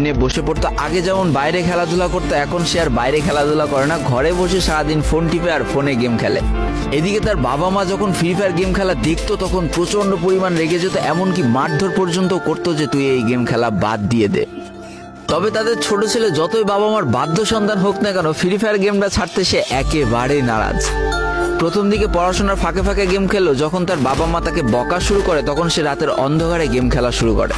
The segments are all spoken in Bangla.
নিয়ে বসে পড়তো। আগে যেমন বাইরে খেলাধুলা করতো, এখন সে আর বাইরে খেলাধুলা করে না, ঘরে বসে সারাদিন ফোন টিপে আর ফোনে গেম খেলে। এদিকে তার বাবা মা যখন ফ্রি ফায়ার গেম খেলা দেখতো তখন প্রচন্ড পরিমাণ রেগে যেত, এমনকি মারধর পর্যন্ত করতো যে তুই এই গেম খেলা বাদ দিয়ে দে। তবে তাদের ছোট ছেলে যতই বাবা মার বাধ্য সন্তান হোক না কেন, ফ্রি ফায়ার গেমটা ছাড়তে সে একেবারে নারাজ। প্রথম দিকে পড়াশোনার ফাঁকে ফাঁকে গেম খেললো, যখন তার বাবা মা তাকে বকা শুরু করে তখন সে রাতের অন্ধকারে গেম খেলা শুরু করে।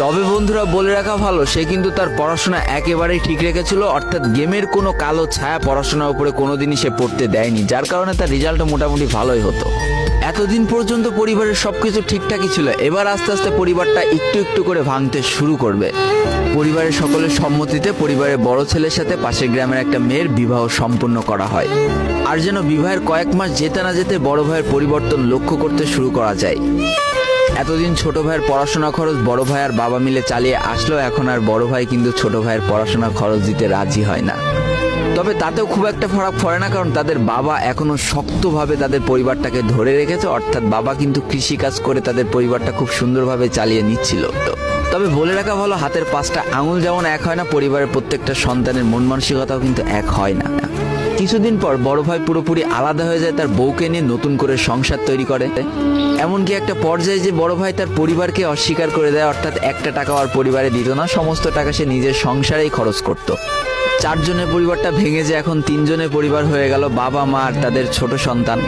তবে বন্ধুরা, বলে রাখা ভালো, সে কিন্তু তার পড়াশোনা একেবারেই ঠিক রেখেছিল, অর্থাৎ গেমের কোনো কালো ছায়া পড়াশোনার উপরে কোনোদিনই সে পড়তে দেয়নি, যার কারণে তার রেজাল্টও মোটামুটি ভালোই হতো। এতদিন পর্যন্ত পরিবারের সবকিছু ঠিকঠাকই ছিল, এবার আস্তে আস্তে পরিবারটা একটু একটু করে ভাঙতে শুরু করবে। পরিবারের সকলের সম্মতিতে পরিবারের বড় ছেলের সাথে পাশের গ্রামের একটা মেয়ের বিবাহ সম্পন্ন করা হয়। আর যেন বিবাহের কয়েক মাস যেতে না যেতে বড় ভাইয়ের পরিবর্তন লক্ষ্য করতে শুরু করা যায়। এতদিন ছোট ভাইয়ের পড়াশোনা খরচ বড় ভাই আর বাবা মিলে চালিয়ে আসলো, এখন আর বড় ভাই কিন্তু ছোট ভাইয়ের পড়াশোনা খরচ দিতে রাজি হয় না। তবে তাতেও খুব একটা ফারাক পড়ে না, কারণ তাদের বাবা এখনো শক্তভাবে তাদের পরিবারটাকে ধরে রেখেছে, অর্থাৎ বাবা কিন্তু কৃষিকাজ করে তাদের পরিবারটা খুব সুন্দরভাবে চালিয়ে নিচ্ছিল। তবে বলে রাখা ভালো, হাতের পাঁচটা আঙুল যেমন এক হয় না, পরিবারের প্রত্যেকটা সন্তানের মন মানসিকতাও কিন্তু এক হয় না। কিছুদিন পর বড় ভাই পুরোপুরি আলাদা হয়ে যায়, তার বউকে নিয়ে নতুন করে সংসার তৈরি করে। এমনকি একটা পর্যায়ে যে বড় ভাই তার পরিবারকে অস্বীকার করে দেয়, অর্থাৎ একটা টাকা আর পরিবারে দিত না, সমস্ত টাকা সে নিজের সংসারেই খরচ করত। 4 জনের পরিবারটা ভেঙে যায় এখন 3 জনের পরিবার হয়ে গেল, বাবা মা আর তাদের ছোট সন্তান।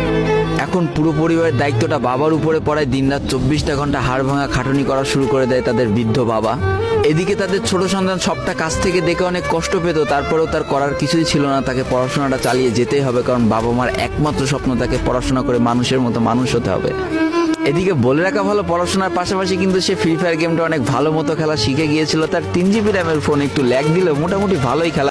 এখন পুরো পরিবারের দায়িত্বটা বাবার উপরে পড়ায়, দিনরাত 24টা ঘন্টা হাড় ভাঙা খাটুনি করা শুরু করে দেয় তাদের বৃদ্ধ বাবা। এদিকে তাদের ছোট সন্তান সবটা কাছ থেকে দেখে অনেক কষ্ট পেত, তারপরেও তার করার কিছুই ছিল না, তাকে পড়াশোনাটা চালিয়ে যেতেই হবে, কারণ বাবা মার একমাত্র স্বপ্ন তাকে পড়াশোনা করে মানুষের মতো মানুষ হতে হবে। এদিকে বলে রাখা ভালো, পড়াশোনার পাশাপাশি কিন্তু সে ফ্রি ফায়ার গেমটা অনেক ভালো মতো খেলা শিখে গিয়েছিল। তার 3 GB র্যামের ফোন একটু ল্যাগ দিলেও মোটামুটি ভালোই খেলা